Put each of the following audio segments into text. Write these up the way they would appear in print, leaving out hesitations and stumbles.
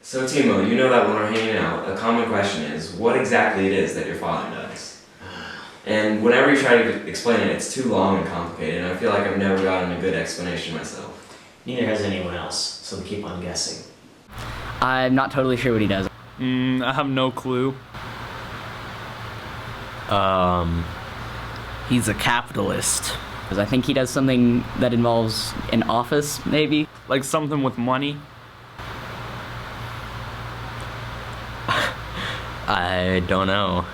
So Timo, you know that when we're hanging out, a common question is what exactly it is that your father does. And whenever you try to explain it, it's too long and complicated, and I feel like I've never gotten a good explanation myself. Neither has anyone else, so we keep on guessing. I'm not totally sure what he does. I have no clue. He's a capitalist. Because I think he does something that involves an office, maybe? Like something with money? I don't know.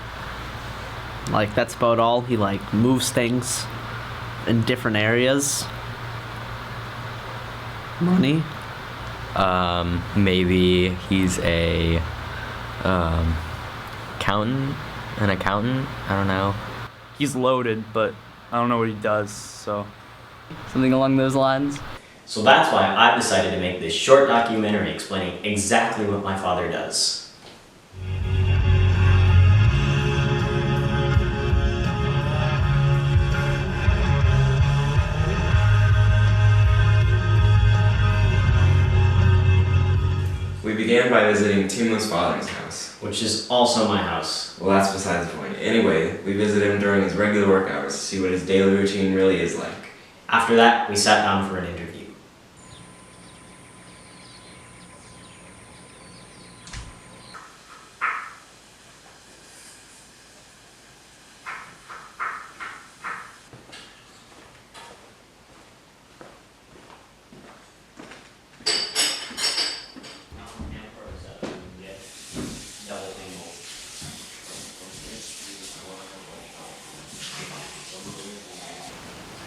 Like, that's about all. He, like, moves things in different areas. Money? Maybe he's a, accountant? An accountant? I don't know. He's loaded, but I don't know what he does, so... Something along those lines? So that's why I've decided to make this short documentary explaining exactly what my father does. We began by visiting Timo's father's house. Which is also my house. Well, that's besides the point. Anyway, we visited him during his regular work hours to see what his daily routine really is like. After that, we sat down for an interview.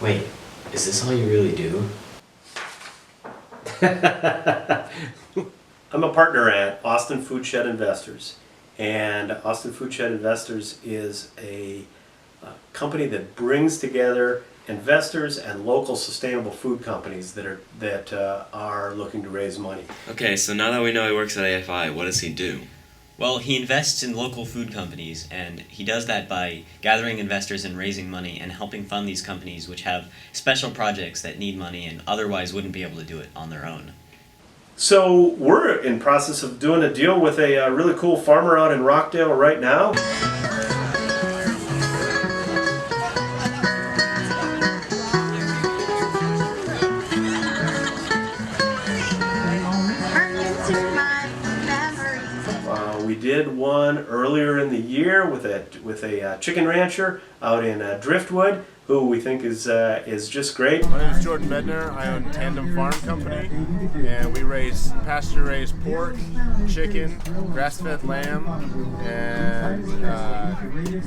Wait, is this all you really do? I'm a partner at Austin Foodshed Investors, and Austin Foodshed Investors is a company that brings together investors and local sustainable food companies that are looking to raise money. Okay, so now that we know he works at AFI, what does he do? Well, he invests in local food companies, and he does that by gathering investors and raising money and helping fund these companies which have special projects that need money and otherwise wouldn't be able to do it on their own. So we're in process of doing a deal with a really cool farmer out in Rockdale right now. We did one earlier in the year with a chicken rancher out in Driftwood, who we think is just great. My name is Jordan Bedner. I own Tandem Farm Company, and we raise pasture-raised pork, chicken, grass-fed lamb, and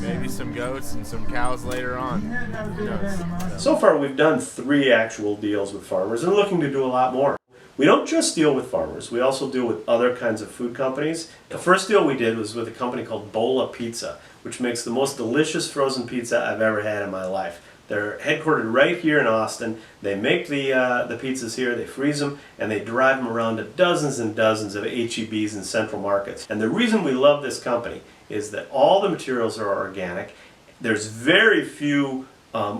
maybe some goats and some cows later on. Who knows? So far, we've done 3 actual deals with farmers and looking to do a lot more. We don't just deal with farmers, we also deal with other kinds of food companies. The first deal we did was with a company called Bola Pizza, which makes the most delicious frozen pizza I've ever had in my life. They're headquartered right here in Austin. They make the pizzas here, they freeze them, and they drive them around to dozens and dozens of H-E-Bs in central markets. And the reason we love this company is that all the materials are organic. There's very few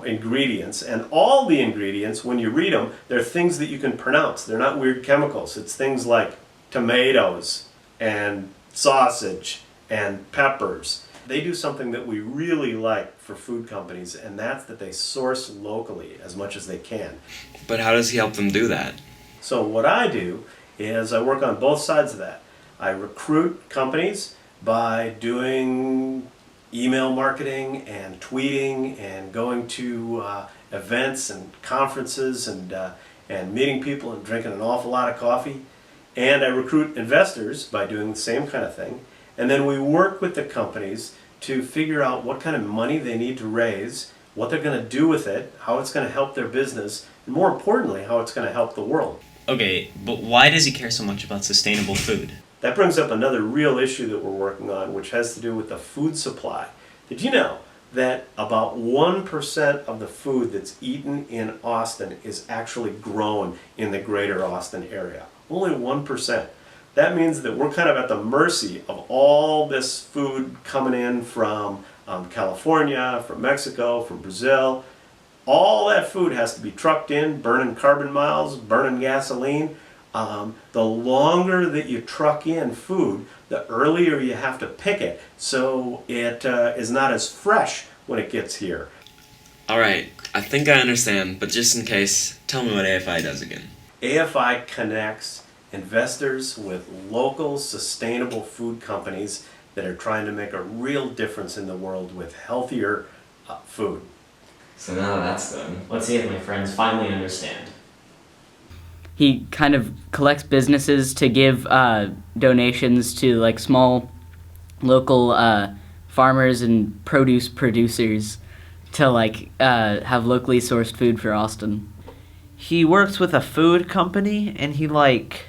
ingredients, and all the ingredients, when you read them, they're things that you can pronounce. They're not weird chemicals. It's things like tomatoes and sausage and peppers. They do something that we really like for food companies, and that's that they source locally as much as they can. But how does he help them do that? So what I do is I work on both sides of that. I recruit companies by doing email marketing and tweeting and going to events and conferences and meeting people and drinking an awful lot of coffee. And I recruit investors by doing the same kind of thing. And then we work with the companies to figure out what kind of money they need to raise, what they're going to do with it, how it's going to help their business, and more importantly, how it's going to help the world. Okay, but why does he care so much about sustainable food? That brings up another real issue that we're working on, which has to do with the food supply. Did you know that about 1% of the food that's eaten in Austin is actually grown in the greater Austin area? Only 1%. That means that we're kind of at the mercy of all this food coming in from California, from Mexico, from Brazil. All that food has to be trucked in, burning carbon miles, burning gasoline. the longer that you truck in food, the earlier you have to pick it, so it is not as fresh when it gets here. Alright, I think I understand, but just in case, tell me what AFI does again. AFI connects investors with local sustainable food companies that are trying to make a real difference in the world with healthier food. So now that's done. Let's see if my friends finally understand. He kind of collects businesses to give donations to like small local farmers and produce producers to like have locally sourced food for Austin. He works with a food company and he like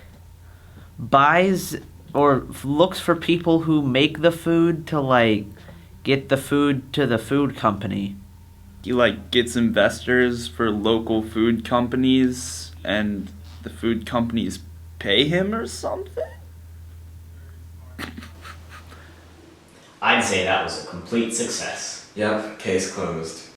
buys or looks for people who make the food to like get the food to the food company. He like gets investors for local food companies, and the food companies pay him or something? I'd say that was a complete success. Yep, case closed.